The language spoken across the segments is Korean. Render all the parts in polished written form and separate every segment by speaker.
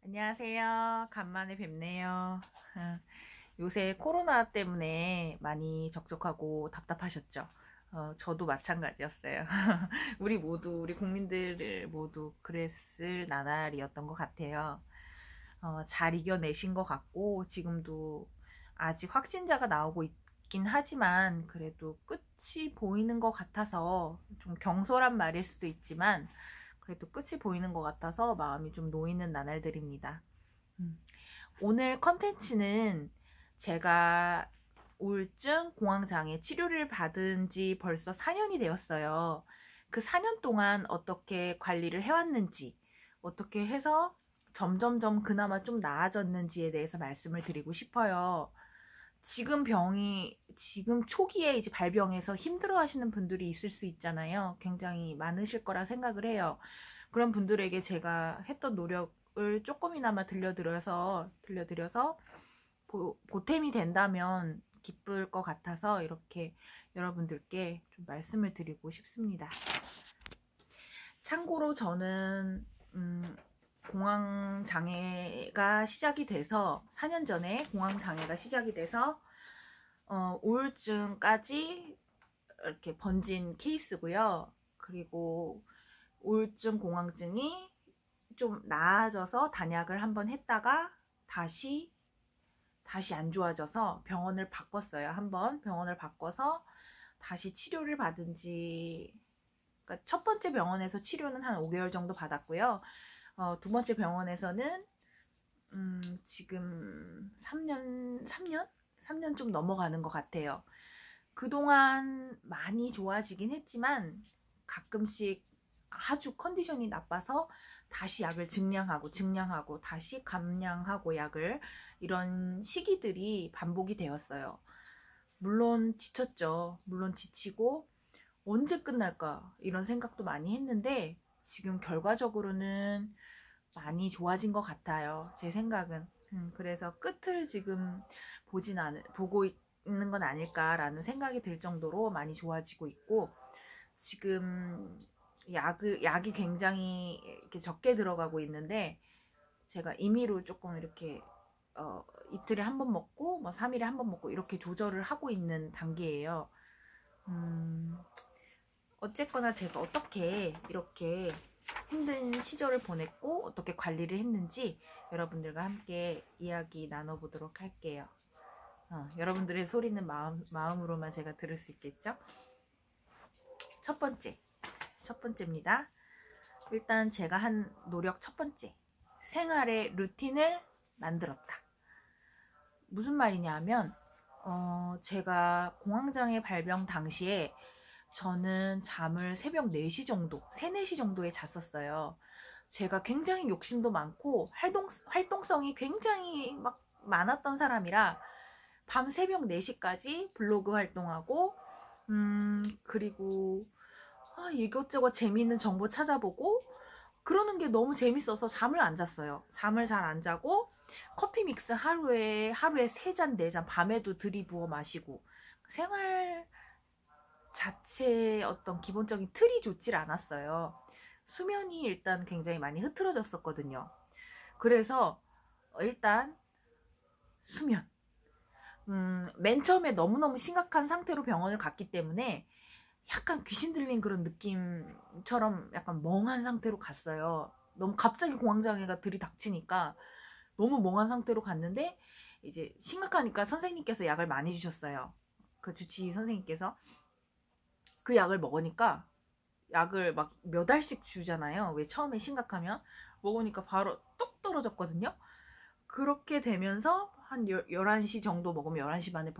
Speaker 1: 안녕하세요. 간만에 뵙네요. 요새 코로나 때문에 많이 적적하고 답답하셨죠? 저도 마찬가지였어요. 우리 국민들 모두 그랬을 나날이었던 것 같아요. 잘 이겨내신 것 같고, 지금도 아직 확진자가 나오고 있긴 하지만, 그래도 끝이 보이는 것 같아서, 좀 경솔한 말일 수도 있지만, 그래도 끝이 보이는 것 같아서 마음이 좀 놓이는 나날들입니다. 음. 오늘 컨텐츠는 제가 우울증 공황장애 치료를 받은 지 벌써 4년이 되었어요. 그 4년 동안 어떻게 관리를 해왔는지, 어떻게 해서 점점점 그나마 좀 나아졌는지에 대해서 말씀을 드리고 싶어요. 지금 초기에 이제 발병해서 힘들어 하시는 분들이 있을 수 있잖아요. 굉장히 많으실 거라 생각을 해요. 그런 분들에게 제가 했던 노력을 조금이나마 들려드려서 보탬이 된다면 기쁠 것 같아서 이렇게 여러분들께 좀 말씀을 드리고 싶습니다. 참고로 저는 공황장애가 시작이 돼서 4년 전에 공황장애가 시작이 돼서 우울증까지 이렇게 번진 케이스고요. 그리고 우울증 공황증이 좀 나아져서 단약을 한번 했다가 다시 안 좋아져서 병원을 바꿨어요. 한번 병원을 바꿔서 다시 치료를 받은 지, 그러니까 첫 번째 병원에서 치료는 한 5개월 정도 받았고요. 두 번째 병원에서는 지금 3년 좀 넘어가는 것 같아요. 그동안 많이 좋아지긴 했지만 가끔씩 아주 컨디션이 나빠서 다시 약을 증량하고 다시 감량하고 약을, 이런 시기들이 반복이 되었어요. 물론 지쳤죠. 물론 지치고 언제 끝날까 이런 생각도 많이 했는데 지금 결과적으로는 많이 좋아진 것 같아요. 제 생각은. 그래서 끝을 지금 보고 있는 건 아닐까라는 생각이 들 정도로 많이 좋아지고 있고, 지금 약이 굉장히 이렇게 적게 들어가고 있는데, 제가 임의로 조금 이렇게 이틀에 한 번 먹고 뭐 3일에 한 번 먹고 이렇게 조절을 하고 있는 단계예요. 어쨌거나 제가 어떻게 이렇게 힘든 시절을 보냈고 어떻게 관리를 했는지 여러분들과 함께 이야기 나눠보도록 할게요. 여러분들의 소리는 마음으로만 제가 들을 수 있겠죠? 첫 번째입니다. 일단 제가 한 노력 첫 번째, 생활의 루틴을 만들었다. 무슨 말이냐면 제가 공황장애 발병 당시에 저는 잠을 새벽 4시 정도, 3, 4시 정도에 잤었어요. 제가 굉장히 욕심도 많고 활동성이 굉장히 막 많았던 사람이라 밤 새벽 4시까지 블로그 활동하고, 그리고 이것저것 재미있는 정보 찾아보고 그러는 게 너무 재밌어서 잠을 안 잤어요. 잠을 잘 안 자고 커피 믹스 하루에 3잔 4잔 밤에도 들이부어 마시고, 생활 자체의 어떤 기본적인 틀이 좋질 않았어요. 수면이 일단 굉장히 많이 흐트러졌었거든요. 그래서 일단 수면. 맨 처음에 너무너무 심각한 상태로 병원을 갔기 때문에 약간 귀신 들린 그런 느낌처럼 약간 멍한 상태로 갔어요. 너무 갑자기 공황장애가 들이닥치니까 너무 멍한 상태로 갔는데, 이제 심각하니까 선생님께서 약을 많이 주셨어요. 그 주치의 선생님께서. 그 약을 먹으니까, 약을 막 몇 알씩 주잖아요. 왜 처음에 심각하면. 먹으니까 바로 똑 떨어졌거든요. 그렇게 되면서 한 11시 정도 먹으면 11시 반에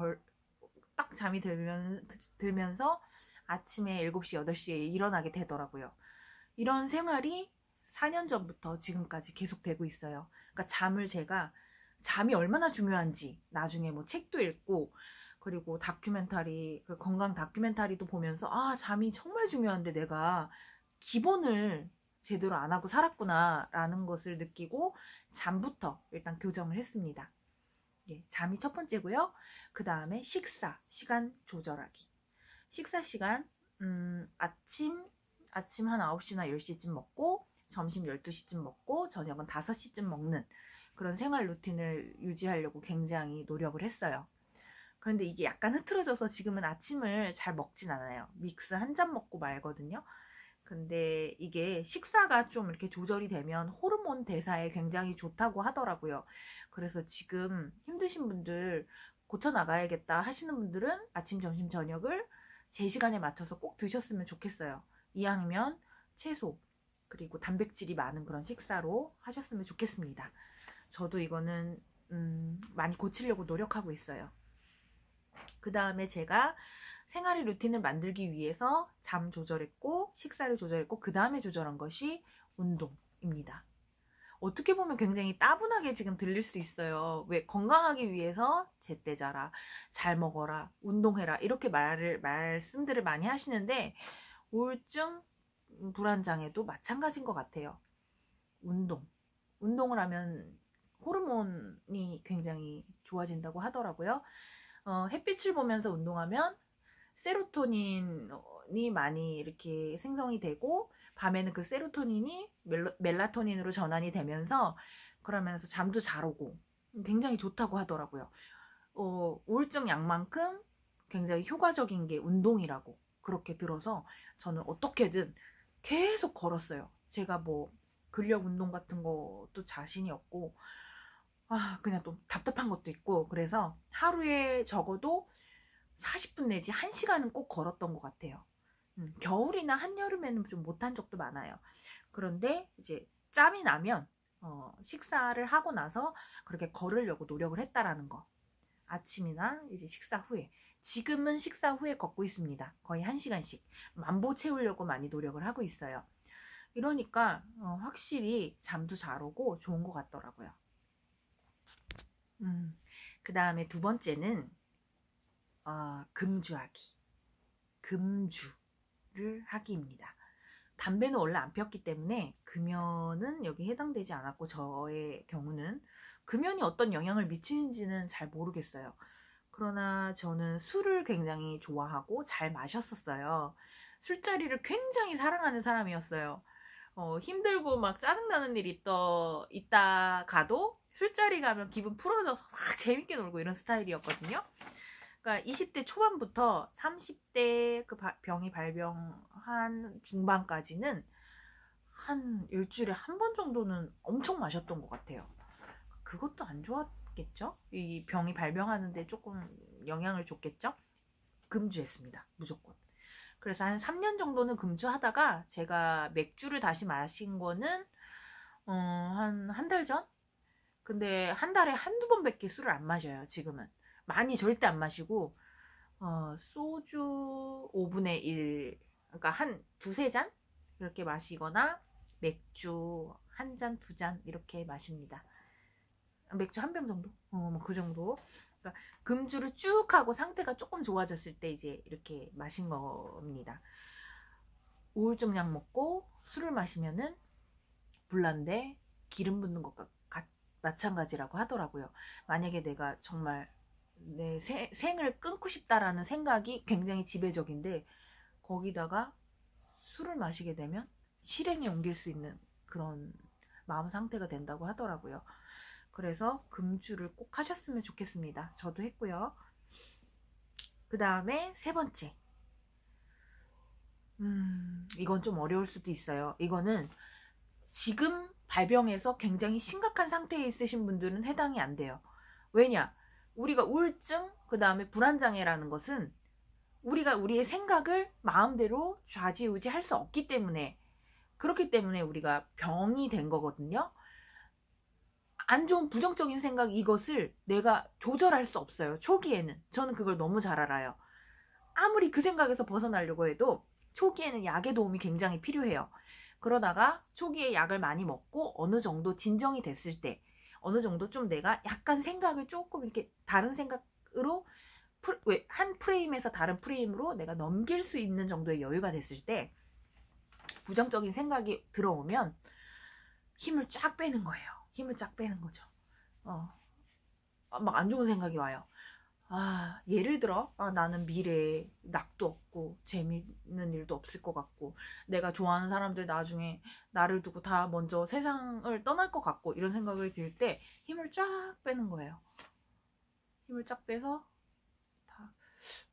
Speaker 1: 딱 잠이 들면서 아침에 7시, 8시에 일어나게 되더라고요. 이런 생활이 4년 전부터 지금까지 계속되고 있어요. 그러니까 잠이 얼마나 중요한지 나중에 뭐 책도 읽고, 그리고 그 건강 다큐멘터리도 보면서 잠이 정말 중요한데 내가 기본을 제대로 안 하고 살았구나 라는 것을 느끼고 잠부터 일단 교정을 했습니다. 예, 잠이 첫 번째고요. 그 다음에 식사 시간 조절하기. 식사 시간, 아침 한 9시나 10시쯤 먹고 점심 12시쯤 먹고 저녁은 5시쯤 먹는 그런 생활 루틴을 유지하려고 굉장히 노력을 했어요. 그런데 이게 약간 흐트러져서 지금은 아침을 잘 먹진 않아요. 믹스 한 잔 먹고 말거든요. 근데 이게 식사가 좀 이렇게 조절이 되면 호르몬 대사에 굉장히 좋다고 하더라고요. 그래서 지금 힘드신 분들, 고쳐나가야겠다 하시는 분들은 아침, 점심, 저녁을 제 시간에 맞춰서 꼭 드셨으면 좋겠어요. 이왕이면 채소, 그리고 단백질이 많은 그런 식사로 하셨으면 좋겠습니다. 저도 이거는 많이 고치려고 노력하고 있어요. 그 다음에 제가 생활의 루틴을 만들기 위해서 잠 조절했고 식사를 조절했고 그 다음에 조절한 것이 운동입니다. 어떻게 보면 굉장히 따분하게 지금 들릴 수 있어요. 왜 건강하기 위해서 제때 자라, 잘 먹어라, 운동해라 이렇게 말씀들을 많이 하시는데 우울증, 불안장애도 마찬가지인 것 같아요. 운동을 하면 호르몬이 굉장히 좋아진다고 하더라고요. 햇빛을 보면서 운동하면 세로토닌이 많이 이렇게 생성이 되고 밤에는 그 세로토닌이 멜라토닌으로 전환이 되면서 그러면서 잠도 잘 오고 굉장히 좋다고 하더라고요. 우울증 약만큼 굉장히 효과적인 게 운동이라고 그렇게 들어서 저는 어떻게든 계속 걸었어요. 제가 뭐 근력 운동 같은 것도 자신이 없고 그냥 또 답답한 것도 있고 그래서 하루에 적어도 40분 내지 1시간은 꼭 걸었던 것 같아요. 겨울이나 한여름에는 좀 못한 적도 많아요. 그런데 이제 짬이 나면 식사를 하고 나서 그렇게 걸으려고 노력을 했다라는 거. 아침이나 이제 식사 후에. 지금은 식사 후에 걷고 있습니다. 거의 1시간씩. 만보 채우려고 많이 노력을 하고 있어요. 이러니까 확실히 잠도 잘 오고 좋은 것 같더라고요. 그 다음에 두 번째는 금주하기. 금주를 하기입니다. 담배는 원래 안 폈기 때문에 금연은 여기 해당되지 않았고 저의 경우는 금연이 어떤 영향을 미치는지는 잘 모르겠어요. 그러나 저는 술을 굉장히 좋아하고 잘 마셨었어요. 술자리를 굉장히 사랑하는 사람이었어요. 힘들고 막 짜증나는 일이 있다가도 술자리 가면 기분 풀어져서 막 재밌게 놀고 이런 스타일이었거든요. 그러니까 20대 초반부터 30대 그 병이 발병한 중반까지는 한 일주일에 한 번 정도는 엄청 마셨던 것 같아요. 그것도 안 좋았겠죠? 이 병이 발병하는데 조금 영향을 줬겠죠? 금주했습니다. 무조건. 그래서 한 3년 정도는 금주하다가 제가 맥주를 다시 마신 거는 한 달 전? 근데 한 달에 한두 번밖에 술을 안 마셔요. 지금은. 많이 절대 안 마시고 소주 5분의 1 그러니까 한 두세 잔 이렇게 마시거나 맥주 한 잔, 두 잔 이렇게 마십니다. 맥주 한 병 정도? 뭐 그 정도. 그러니까 금주를 쭉 하고 상태가 조금 좋아졌을 때 이제 이렇게 마신 겁니다. 우울증 약 먹고 술을 마시면은 불난데 기름 붓는 것과 마찬가지라고 하더라고요. 만약에 내가 정말 내 생을 끊고 싶다라는 생각이 굉장히 지배적인데 거기다가 술을 마시게 되면 실행에 옮길 수 있는 그런 마음 상태가 된다고 하더라고요. 그래서 금주를 꼭 하셨으면 좋겠습니다. 저도 했고요. 그 다음에 세 번째. 이건 좀 어려울 수도 있어요. 이거는 지금 발병해서 굉장히 심각한 상태에 있으신 분들은 해당이 안 돼요. 왜냐? 우리가 우울증, 그 다음에 불안장애라는 것은 우리가 우리의 생각을 마음대로 좌지우지할 수 없기 때문에 그렇기 때문에 우리가 병이 된 거거든요. 안 좋은 부정적인 생각 이것을 내가 조절할 수 없어요. 초기에는. 저는 그걸 너무 잘 알아요. 아무리 그 생각에서 벗어나려고 해도 초기에는 약의 도움이 굉장히 필요해요. 그러다가 초기에 약을 많이 먹고 어느 정도 진정이 됐을 때 어느 정도 좀 내가 약간 생각을 조금 이렇게 다른 생각으로 한 프레임에서 다른 프레임으로 내가 넘길 수 있는 정도의 여유가 됐을 때 부정적인 생각이 들어오면 힘을 쫙 빼는 거예요. 힘을 쫙 빼는 거죠. 막 안 좋은 생각이 와요. 예를 들어, 나는 미래에 낙도 없고, 재밌는 일도 없을 것 같고, 내가 좋아하는 사람들 나중에 나를 두고 다 먼저 세상을 떠날 것 같고, 이런 생각을 들 때 힘을 쫙 빼는 거예요. 힘을 쫙 빼서,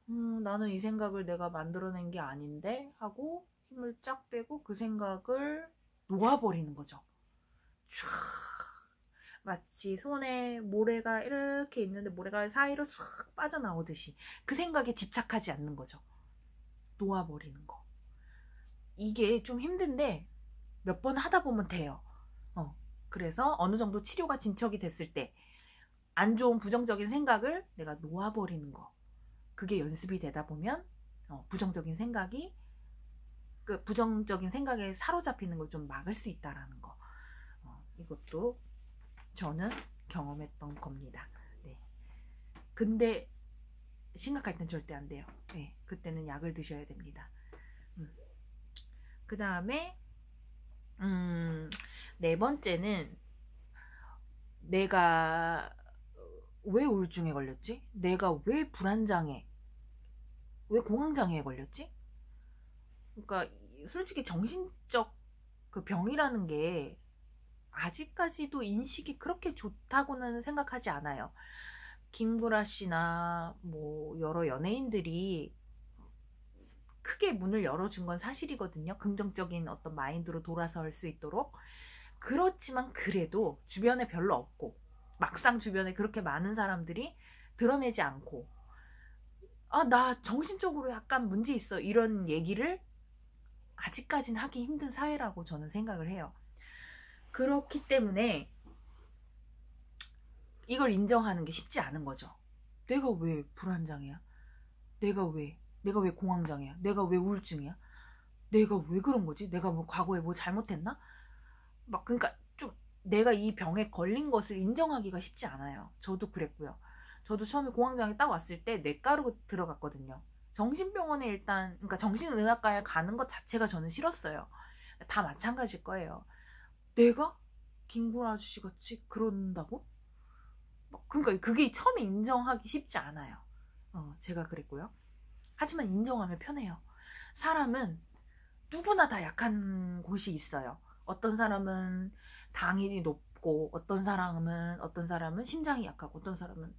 Speaker 1: 나는 이 생각을 내가 만들어낸 게 아닌데? 하고, 힘을 쫙 빼고 그 생각을 놓아버리는 거죠. 쫙. 마치 손에 모래가 이렇게 있는데 모래가 사이로 싹 빠져나오듯이 그 생각에 집착하지 않는 거죠. 놓아버리는 거. 이게 좀 힘든데 몇 번 하다 보면 돼요. 그래서 어느 정도 치료가 진척이 됐을 때 안 좋은 부정적인 생각을 내가 놓아버리는 거. 그게 연습이 되다 보면 부정적인 생각이 그 부정적인 생각에 사로잡히는 걸 좀 막을 수 있다라는 거. 이것도 저는 경험했던 겁니다. 네. 근데 심각할 땐 절대 안 돼요. 네. 그때는 약을 드셔야 됩니다. 그 다음에 네 번째는 내가 왜 우울증에 걸렸지? 내가 왜 불안장애, 왜 공황장애에 걸렸지? 그러니까 솔직히 정신적 그 병이라는 게 아직까지도 인식이 그렇게 좋다고는 생각하지 않아요. 김구라 씨나 뭐 여러 연예인들이 크게 문을 열어준 건 사실이거든요. 긍정적인 어떤 마인드로 돌아설 수 있도록. 그렇지만 그래도 주변에 별로 없고 막상 주변에 그렇게 많은 사람들이 드러내지 않고 나 정신적으로 약간 문제 있어 이런 얘기를 아직까지는 하기 힘든 사회라고 저는 생각을 해요. 그렇기 때문에 이걸 인정하는 게 쉽지 않은 거죠. 내가 왜 불안장애야? 내가 왜 공황장애야? 내가 왜 우울증이야? 내가 왜 그런 거지? 내가 뭐 과거에 뭐 잘못했나? 그러니까 좀 내가 이 병에 걸린 것을 인정하기가 쉽지 않아요. 저도 그랬고요. 저도 처음에 공황장애 딱 왔을 때 뇌과로 들어갔거든요. 정신병원에 그러니까 정신의학과에 가는 것 자체가 저는 싫었어요. 다 마찬가지일 거예요. 내가 김구라 아저씨 같이 그런다고? 그러니까 그게 처음에 인정하기 쉽지 않아요. 제가 그랬고요. 하지만 인정하면 편해요. 사람은 누구나 다 약한 곳이 있어요. 어떤 사람은 당이 높고 어떤 사람은 심장이 약하고 어떤 사람은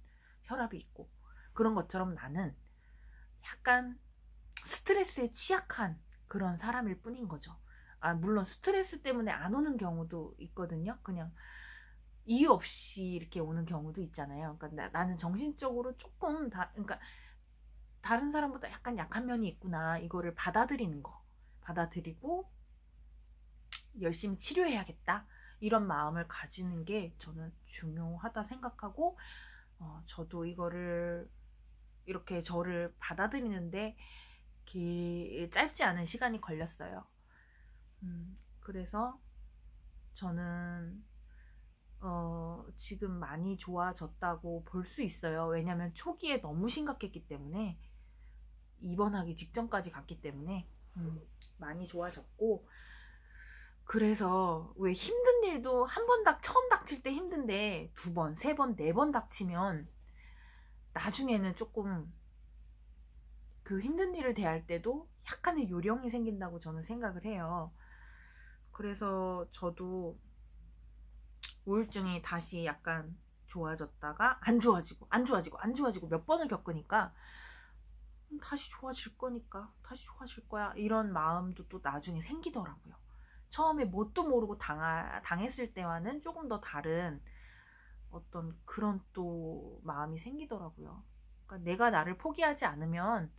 Speaker 1: 혈압이 있고 그런 것처럼 나는 약간 스트레스에 취약한 그런 사람일 뿐인 거죠. 물론 스트레스 때문에 안 오는 경우도 있거든요. 그냥 이유 없이 이렇게 오는 경우도 있잖아요. 그러니까 나는 정신적으로 조금 그러니까 다른 사람보다 약간 약한 면이 있구나. 이거를 받아들이는 거. 받아들이고 열심히 치료해야겠다. 이런 마음을 가지는 게 저는 중요하다 생각하고 저도 이거를 이렇게 저를 받아들이는데 짧지 않은 시간이 걸렸어요. 그래서 저는 지금 많이 좋아졌다고 볼 수 있어요. 왜냐면 초기에 너무 심각했기 때문에 입원하기 직전까지 갔기 때문에 많이 좋아졌고 그래서 왜 힘든 일도 한 번 처음 닥칠 때 힘든데 두 번, 세 번, 네 번 닥치면 나중에는 조금 그 힘든 일을 대할 때도 약간의 요령이 생긴다고 저는 생각을 해요. 그래서 저도 우울증이 다시 약간 좋아졌다가 안 좋아지고 몇 번을 겪으니까 다시 좋아질 거니까 다시 좋아질 거야 이런 마음도 또 나중에 생기더라고요. 처음에 뭣도 모르고 당했을 때와는 조금 더 다른 어떤 그런 또 마음이 생기더라고요. 그러니까 내가 나를 포기하지 않으면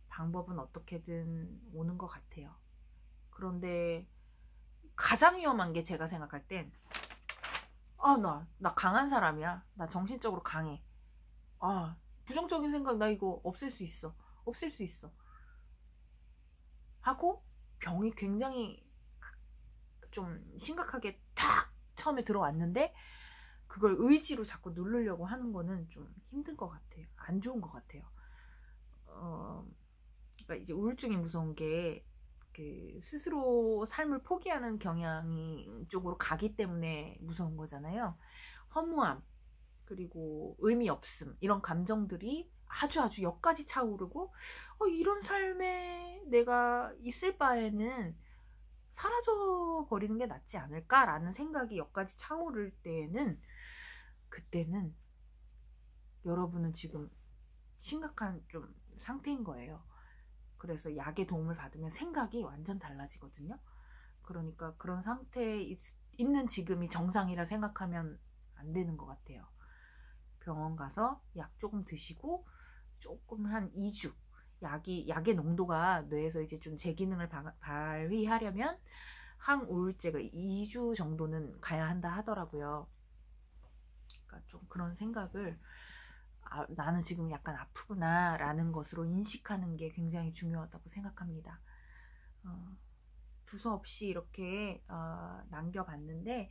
Speaker 1: 방법은 어떻게든 오는 것 같아요. 그런데 가장 위험한 게 제가 생각할 땐 나 강한 사람이야. 나 정신적으로 강해. 부정적인 생각 나 이거 없앨 수 있어. 하고 병이 굉장히 좀 심각하게 탁 처음에 들어왔는데 그걸 의지로 자꾸 누르려고 하는 거는 좀 힘든 것 같아요. 안 좋은 것 같아요. 그러니까 이제 우울증이 무서운 게 그 스스로 삶을 포기하는 경향이 쪽으로 가기 때문에 무서운 거잖아요. 허무함, 그리고 의미 없음, 이런 감정들이 아주 역까지 차오르고, 이런 삶에 내가 있을 바에는 사라져 버리는 게 낫지 않을까라는 생각이 역까지 차오를 때에는, 그때는 여러분은 지금 심각한 좀 상태인 거예요. 그래서 약의 도움을 받으면 생각이 완전 달라지거든요. 그러니까 그런 상태에 있는 지금이 정상이라 생각하면 안 되는 것 같아요. 병원 가서 약 조금 드시고 조금 한 2주, 약의 농도가 뇌에서 이제 좀 제 기능을 발휘하려면 항우울제가 2주 정도는 가야 한다 하더라고요. 그러니까 좀 그런 생각을, 나는 지금 약간 아프구나 라는 것으로 인식하는 게 굉장히 중요하다고 생각합니다. 두서없이 이렇게 남겨봤는데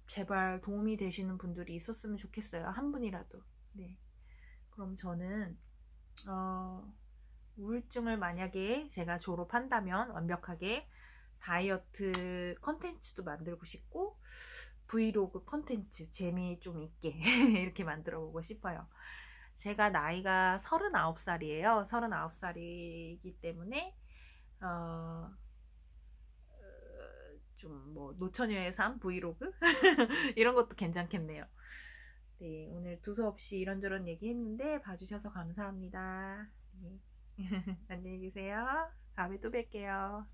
Speaker 1: 제발 도움이 되시는 분들이 있었으면 좋겠어요. 한 분이라도. 네. 그럼 저는 우울증을 만약에 제가 졸업한다면 완벽하게 다이어트 컨텐츠도 만들고 싶고, 브이로그 컨텐츠 재미 좀 있게 이렇게 만들어 보고 싶어요. 제가 나이가 39살이에요. 39살이기 때문에 좀 뭐 노처녀의 삶 브이로그 이런 것도 괜찮겠네요. 네, 오늘 두서없이 이런저런 얘기했는데 봐주셔서 감사합니다. 네. 안녕히 계세요. 다음에 또 뵐게요.